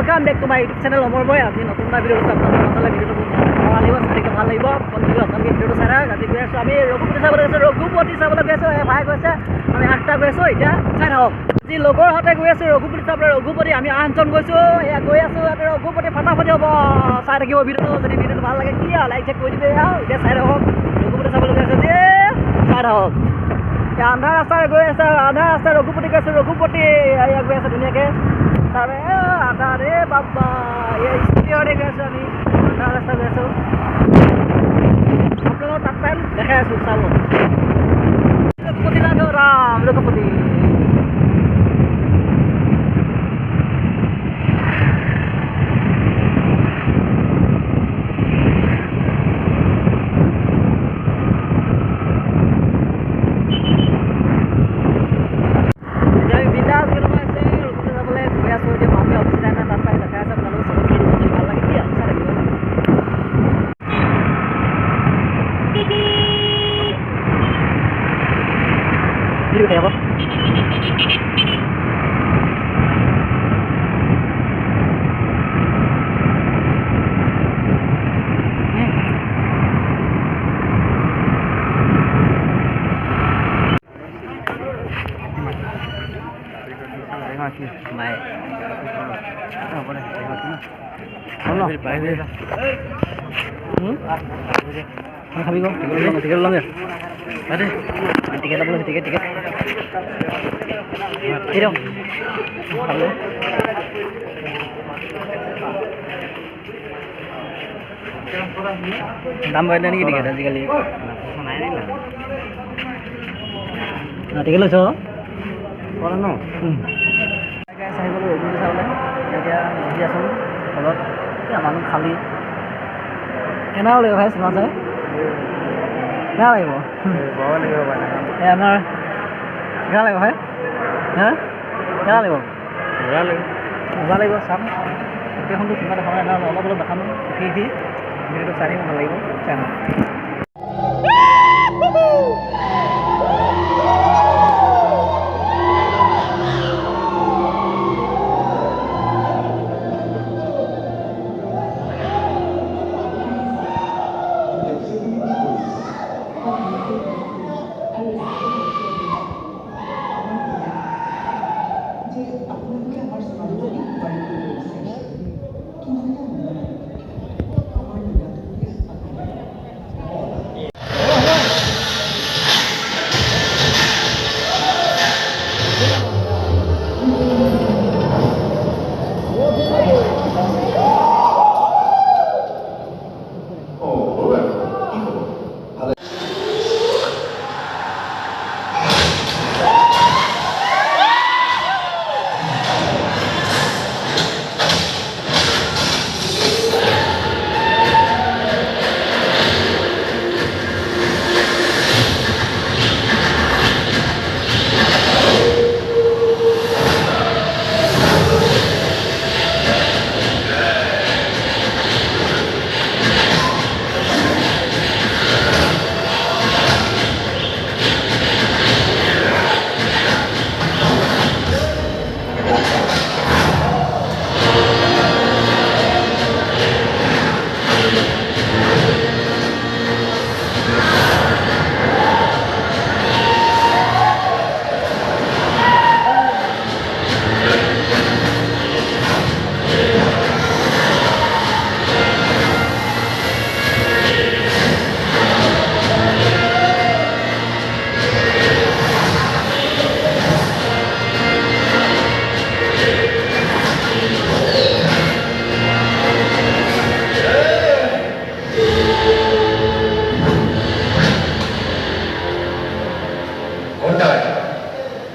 Welcome back to my YouTube channel अमर boy आज नतुन भिडिओ आपनाले भिडिओ ভাল লাগিব চাইকে ভাল লাগিব কোনটো আপোনালোকে ভিডিওটো চাই ৰাখ আজি গৈ আছো আমি ৰঘুপতি চাবলৈ গৈছো ৰঘুপতি চাবলৈ গৈছো ভাই গৈছে আমি 8টা গৈছো এতিয়া চাই থাকক আজি লগৰ হাতে গৈ আছো ৰঘুপতি চাবলৈ ৰঘুপতি আমি 8জন গৈছো এয়া গৈ আছো ইয়াতে ৰঘুপতি ফটাফটি হ'ব চাই থাকিব ভিডিওটো যদি ভিডিওটো ভাল লাগে কি লাইক চেক কৰি দিবে এতিয়া চাই থাকক ৰঘুপতি চাবলৈ গৈছো দে চাই থাকক এতিয়া আন্ধাৰ ৰাস্তাৰে গৈ আছে আন্ধাৰ ৰাস্তাৰে ৰঘুপতি গৈছো ৰঘুপতি এয়া গৈ আছে ধুনীয়াকৈ তাৰে আধাৰে বাবা এই স্কুটিৰে গৈ আছো আমি আন্ধাৰ ৰাস্তা গৈ আছো আপোনালোকৰ তাত টাইম দেখাই আছো চাব ৰঘুপতি লাগে Ram Raghupati Video kayak apa? Baik. Boleh. Allah. Baik. Kami kok, tiga ulang ya. Ada. Tiket apa tiket? Tidak. Halo. Tambah ada nih tiket sekali. Nah, tiket lo so. Orang no. Saya baru udah salah. Dia biasa kalau ya mana kali. Kenal le भाई सुना जाए क्या লাগিব बहुत লাগিব মানে এ আমাৰ গা লাগিব ভাই হা গা লাগিব গা লাগিব চাম গোটেইখনটো কিমান দেখা নাই অলপ অলপ দেখাম কি ভিডিঅ'টো চাই ভাল লাগিব চাই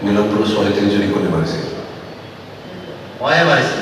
নীলমপুৰ ছোৱালী তিনিজনী কোনে মাৰিছে ময়ে মাৰিছে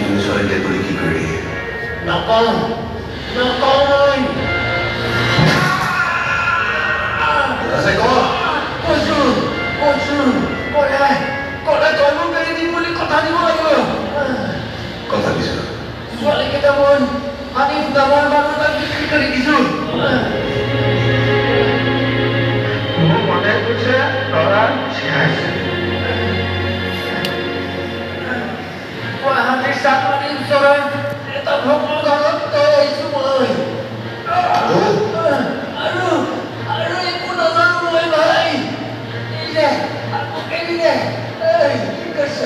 চলিলে কৰি কি কৰি নকওঁ মই আছে ক কৈছো কলে তইমোক এৰি দিম বুলি কথা দিব লাগিব কথা দিছো ছোৱালী কেইটামান পানী ফুটাবৰ মানুহ তাক বিক্ৰী কৰি দিছো মোৰ মনে কৈছে ল'ৰা চিয়াইছে গুৱাহাটীৰ চাকৰিৰ ওচৰত এটা ভ্ৰমণ ঘৰত তই আহিছো মই আৰু একো নাজানো মই ভাই এই যে মোক এৰি দে কি কৰিছ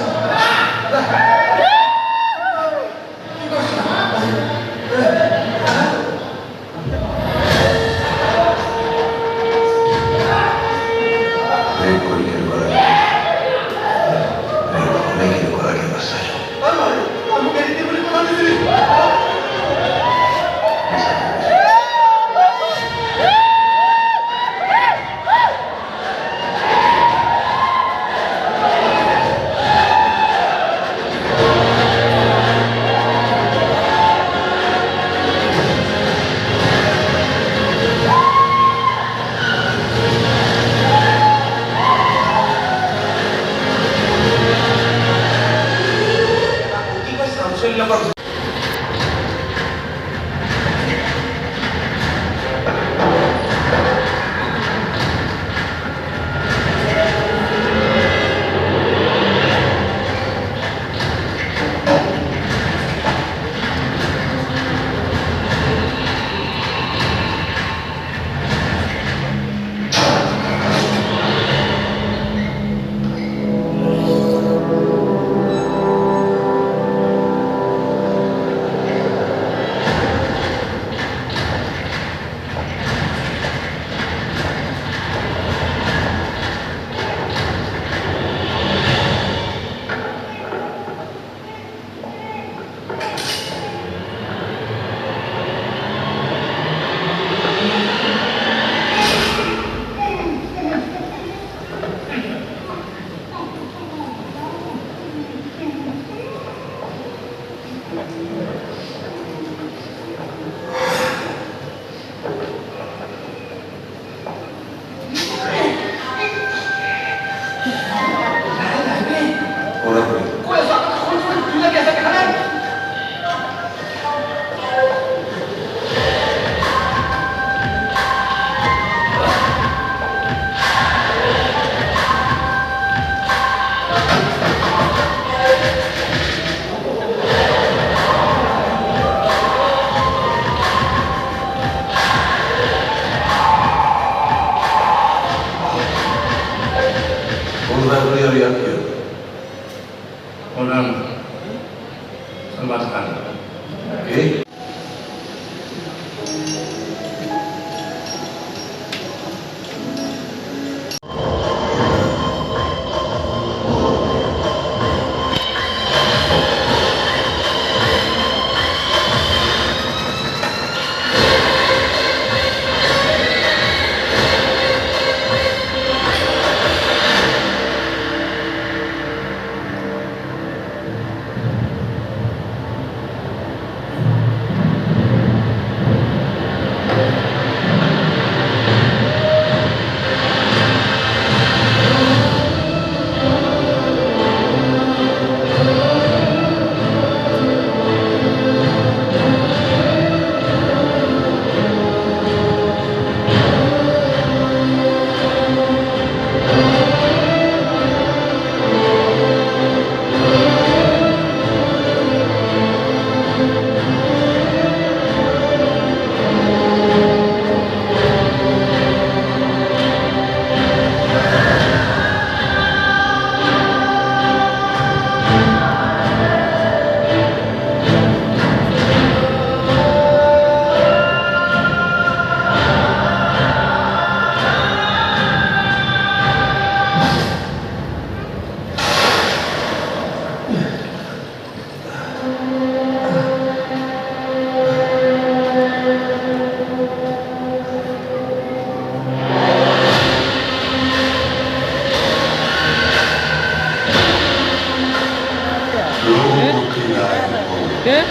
Oke?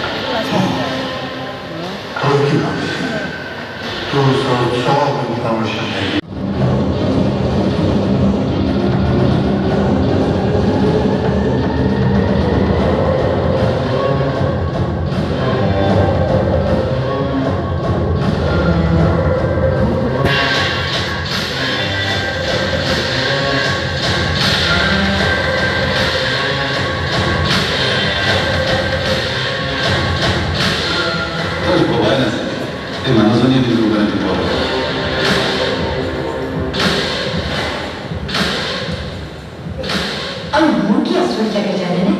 그렇게 당시 또서 저하고 부담을 시작해. Amazônia de lugar de bola. আমি মুরগি আশ্রয় জায়গায় জানি না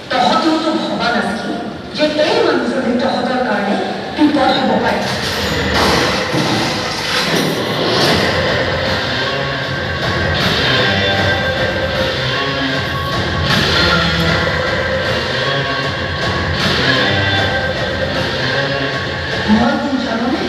তহঁতেও তো ভবা নাছিল যে এই মানুহজনীৰ তহঁতৰ কাৰণে বিপদ হ'ব পাৰে মই কোন জানোনে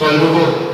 তেওঁলোকক